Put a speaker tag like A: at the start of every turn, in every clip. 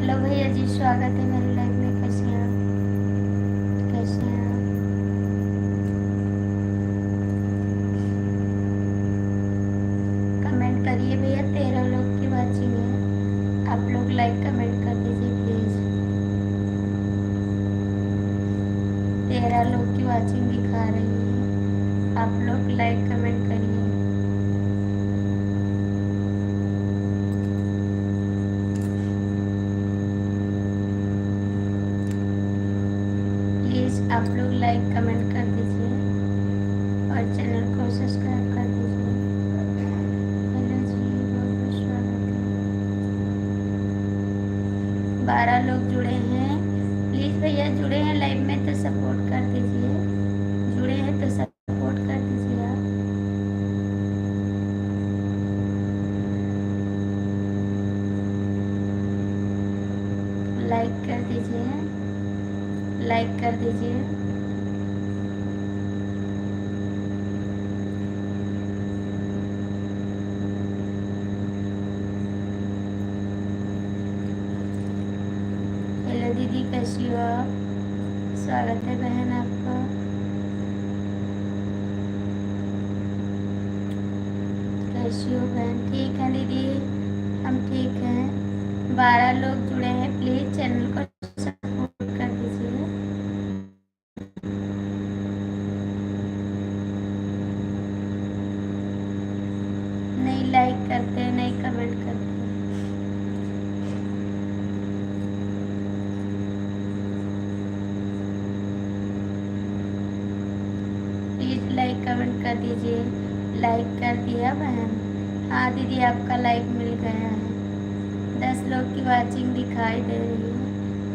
A: Hello भैया जी, स्वागत है मेरी लाइफ में। कैसे हैं आप? कैसे हैं आप? कमेंट करिए भैया। 13 लोग की वाचिंग है, आप लोग लाइक कमेंट कर दीजिए प्लीज। 13 लोग की वाचिंग दिखा रही है, आप लोग लाइक कमेंट करिए। प्लीज आप लोग लाइक कमेंट कर दीजिए और चैनल को सब्सक्राइब कर दीजिए। हेलो जी, बहुत बहुत स्वागत है। 12 लोग जुड़े हैं। प्लीज भैया, जुड़े हैं लाइव में तो सपोर्ट कर दीजिए। जुड़े हैं तो सपोर्ट कर दीजिए आप। लाइक कर दीजिए, लाइक कर दीजिए। हेलो दीदी, कैसी हो आप? स्वागत है बहन आपका। कैसी हो बहन? ठीक है दीदी, हम ठीक हैं। 12 लोग जुड़े हैं, प्लीज चैनल को सपोर्ट कर दीजिए। नहीं लाइक करते, नहीं कमेंट करते। प्लीज लाइक कमेंट कर दीजिए। लाइक कर दिया बहन? हाँ दीदी, आपका लाइक मिल गया है। 10 लोग की वाचिंग दिखाई दे रही है।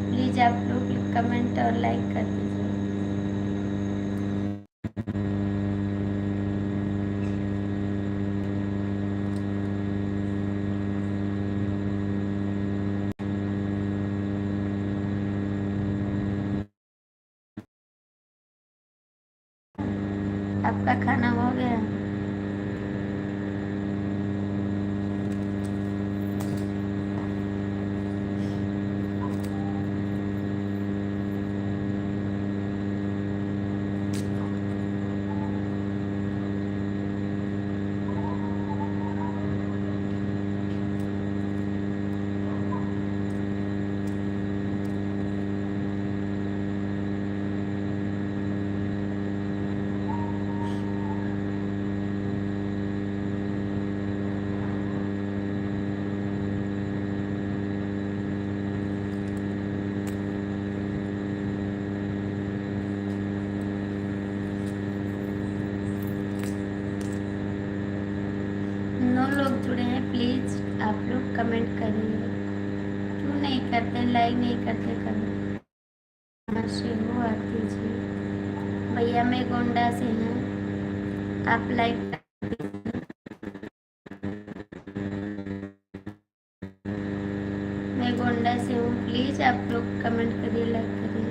A: प्लीज आप लोग कमेंट और लाइक कर दीजिए। आपका खाना हो गया? लोग जुड़े हैं, प्लीज आप लोग कमेंट करिए। क्यों नहीं करते, लाइक नहीं करते कमेंट? कहाँ से हो आरती जी? भैया मैं गोंडा से हूँ, आप लाइक। मैं गोंडा से हूँ, प्लीज आप लोग कमेंट करिए, लाइक करिए।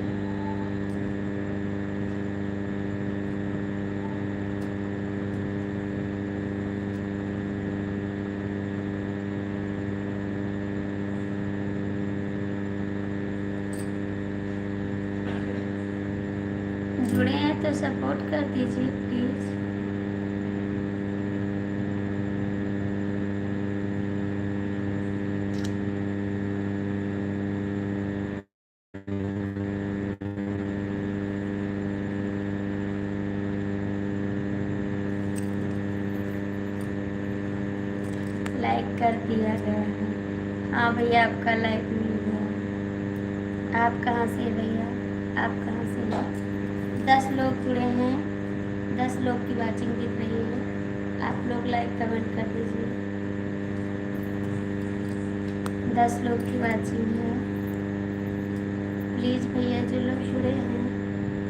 A: जुड़े हैं तो सपोर्ट कर दीजिए प्लीज। लाइक कर दिया गया है। हाँ भैया, आपका लाइक मिल गया। आप कहाँ से भैया? आप कहाँ से हैं? 10 लोग जुड़े हैं, 10 लोग की वाचिंग दिख रही है। आप लोग लाइक कमेंट कर दीजिए। 10 लोग की वाचिंग है। प्लीज़ भैया जो लोग जुड़े हैं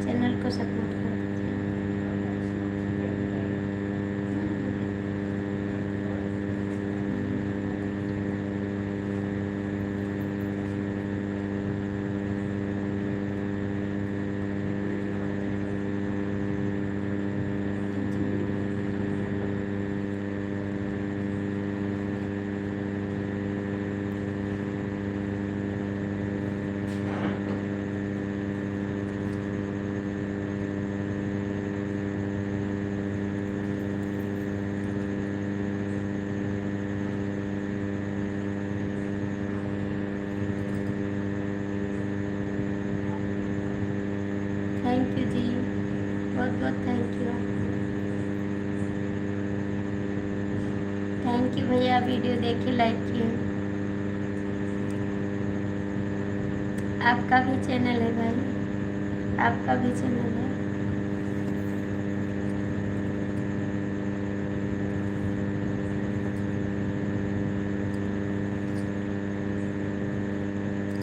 A: चैनल को सपोर्ट कर दीजिए। थैंक यू भैया, वीडियो देखे लाइक किए। आपका भी चैनल है भाई, आपका भी चैनल है।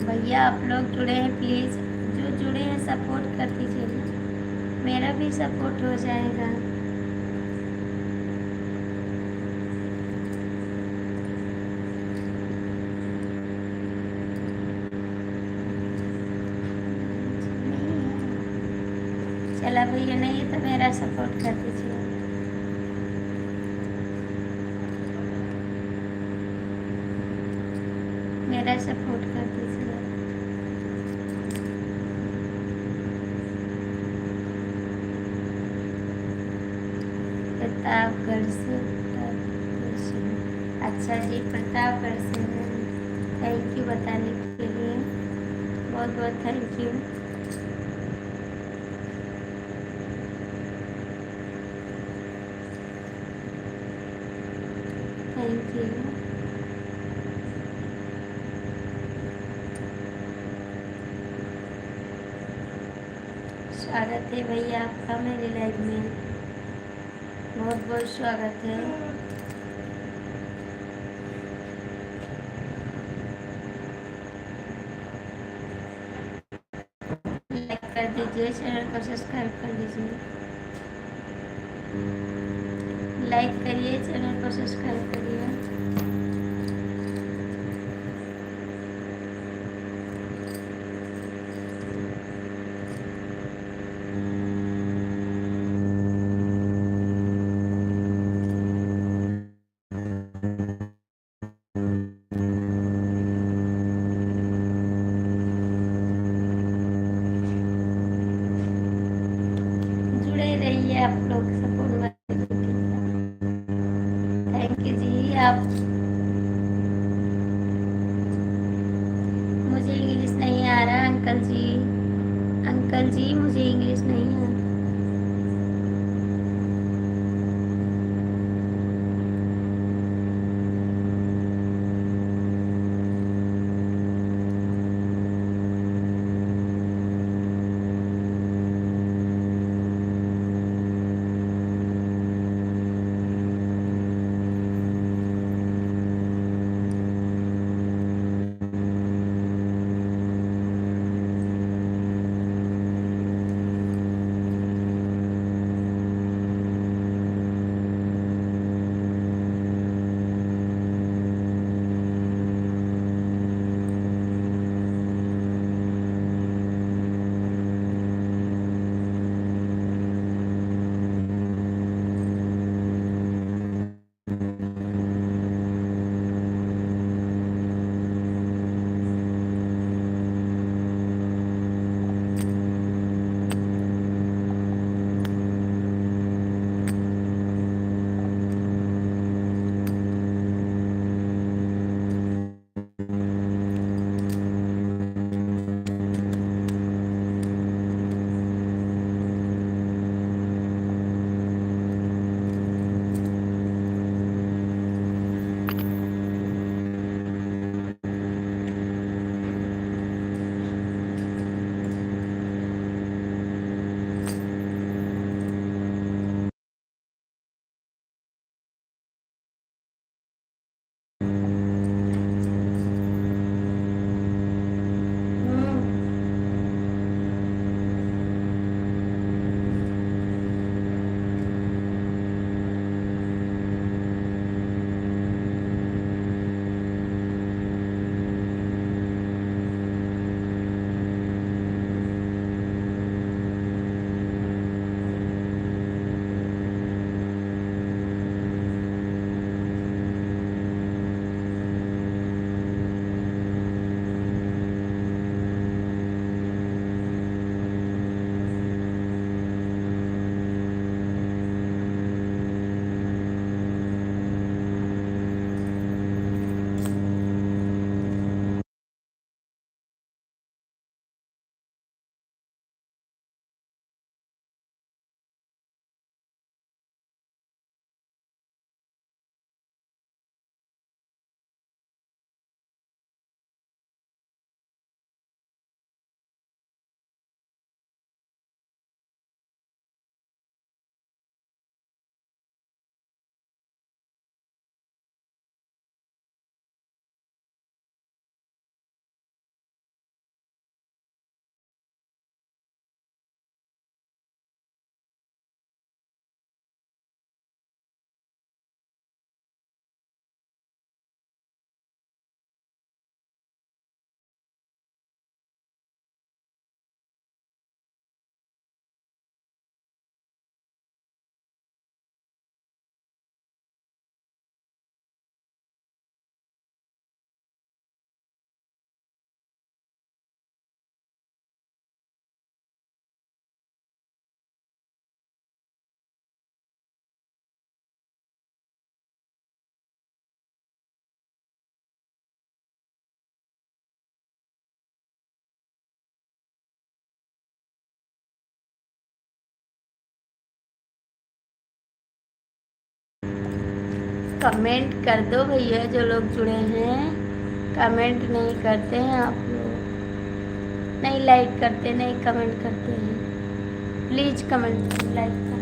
A: भैया आप लोग जुड़े हैं, प्लीज़ जो जुड़े हैं सपोर्ट कर दीजिए ना, मेरा भी सपोर्ट हो जाएगा। चला भैया, नहीं है तो मेरा सपोर्ट कर दीजिए। मेरा सपोर्ट कर दीजिए। प्रतापगढ़ से। अच्छा जी, प्रतापगढ़ से हैं। थैंक यू बताने के लिए, बहुत बहुत थैंक यू। Thank you. स्वागत है भैया आपका मेरे लाइव में, बहुत बहुत स्वागत है। लाइक कर दीजिए, चैनल को सब्सक्राइब कर लीजिए। लाइक करिए, चैनल को सब्सक्राइब करिए। जुड़े रहिए आप लोग, सपोर्ट। थैंक यू जी। आप, मुझे इंग्लिश नहीं आ रहा अंकल जी, अंकल जी मुझे इंग्लिश नहीं आ रहा। कमेंट कर दो भैया, जो लोग जुड़े हैं। कमेंट नहीं करते हैं आप लोग, नहीं लाइक करते, नहीं कमेंट करते हैं। प्लीज़ कमेंट करो, लाइक करो।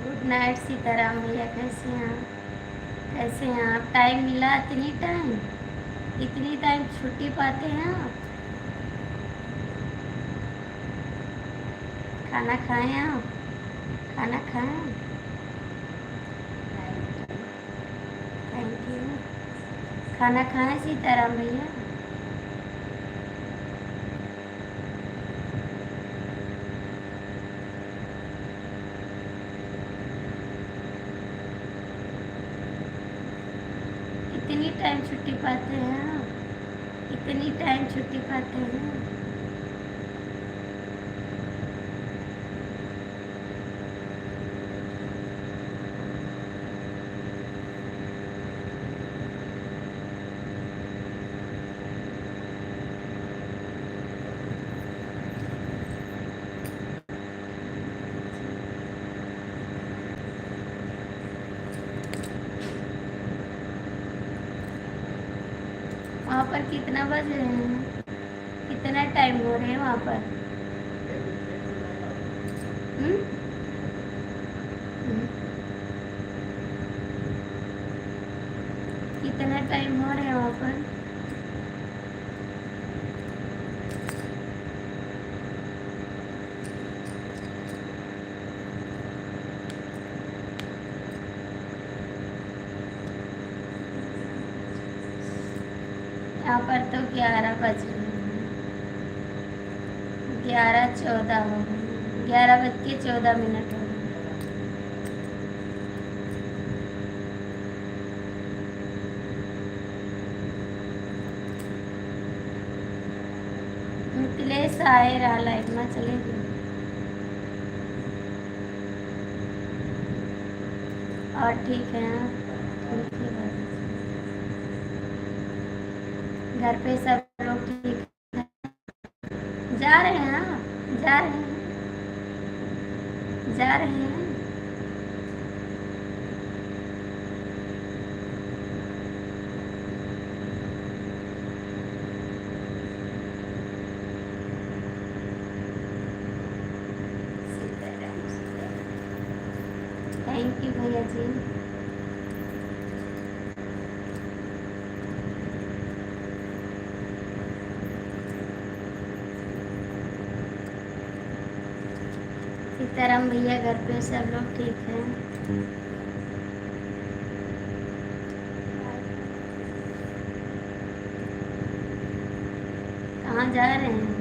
A: गुड नाइट सीताराम भैया, कैसे हैं आप? कैसे हैं आप? टाइम मिला इतनी टाइम छुट्टी पाते हैं आप? खाना खाएं आप? खाना खाएं? Thank you. खाना खाएं सीताराम भैया? इतनी टाइम छुट्टी पाते हैं आप? इतनी टाइम छुट्टी पाते हैं? वहाँ पर कितना बज रहे हैं? कितना टाइम हो रहे हैं वहाँ पर? हम्म? हम्म। कितना टाइम हो रहे हैं वहाँ पर? यहाँ पर तो 11 बज रहे हैं। 11:14 हो गए। 11:14 हो गए। मिथिलेश आए रहा लाइफ में, चले गए। और ठीक है आप? ठीक है भाई। घर पे सब लोग ठीक है? जा रहे हैं आप? जा रहे हैं? जा रहे हैं? थैंक यू भैया जी। सीताराम भैया, घर पे सब लोग ठीक हैं? कहाँ जा रहे हैं?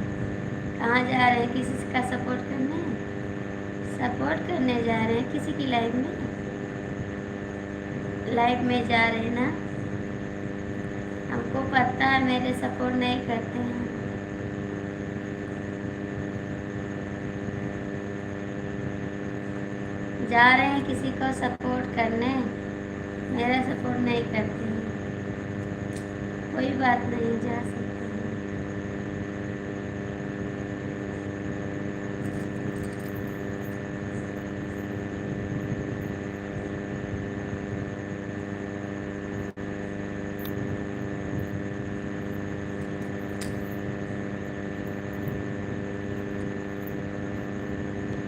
A: कहाँ जा रहे हैं? किसी का सपोर्ट करने? सपोर्ट करने जा रहे हैं किसी की लाइफ में? लाइफ में जा रहे हैं ना? हमको पता है मेरे सपोर्ट नहीं करते हैं। जा रहे हैं किसी को सपोर्ट करने, मेरा सपोर्ट नहीं करते हैं। कोई बात नहीं, जा सकते हैं।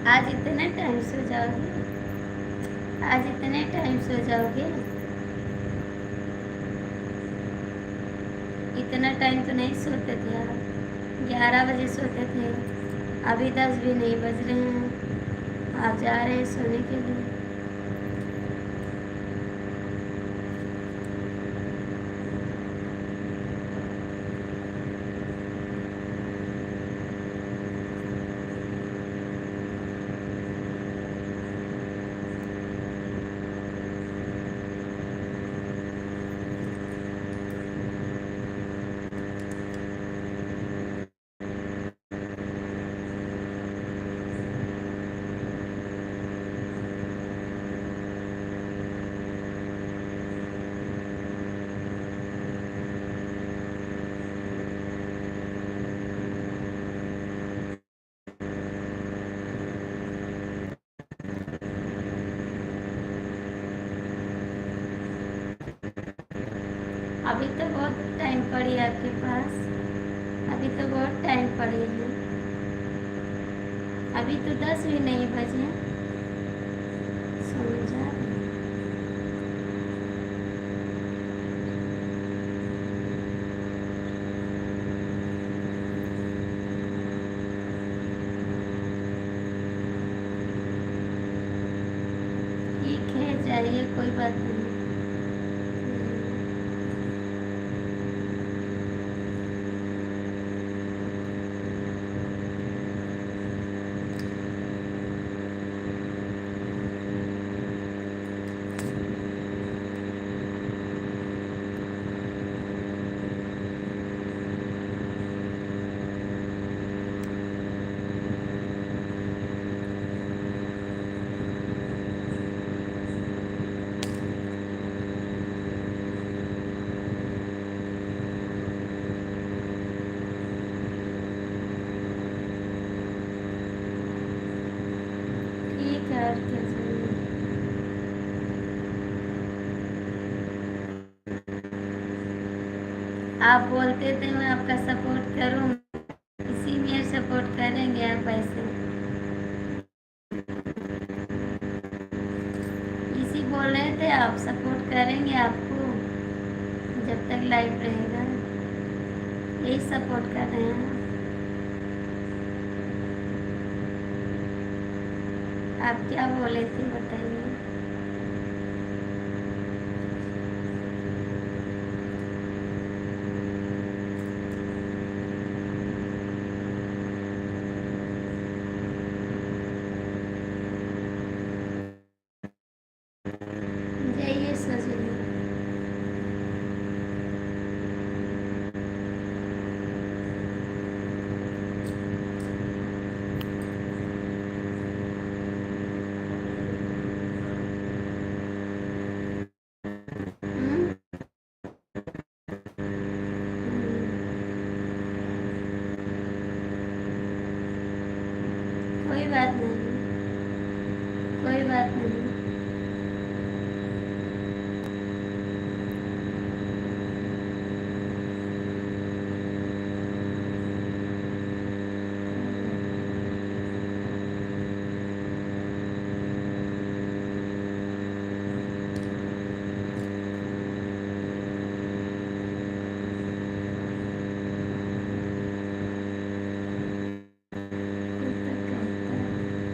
A: आज इतने टाइम से जाओगे? आज इतने टाइम सो जाओगे? इतना टाइम तो नहीं सोते थे आप। 11 बजे सोते थे, अभी 10 भी नहीं बज रहे हैं, आप जा रहे हैं सोने के लिए। अभी तो बहुत टाइम पड़ी है आपके पास, अभी तो बहुत टाइम पड़ी है। अभी तो 10 भी नहीं बजे, समझा। ठीक है, जाइए, कोई बात नहीं। ठीक है, और क्या चाहिए? आप बोलते थे मैं आपका सपोर्ट करूं, इसी में सपोर्ट करेंगे आप ऐसे। इसी बोल रहे थे आप सपोर्ट करेंगे आपको जब तक लाइव रहेगा, यही सपोर्ट कर रहे हैं। आप क्या बोले थे बताइए। जाइए सो जाइए। हम्म? कोई बात नहीं, कोई बात नहीं। कोई तो कहता है।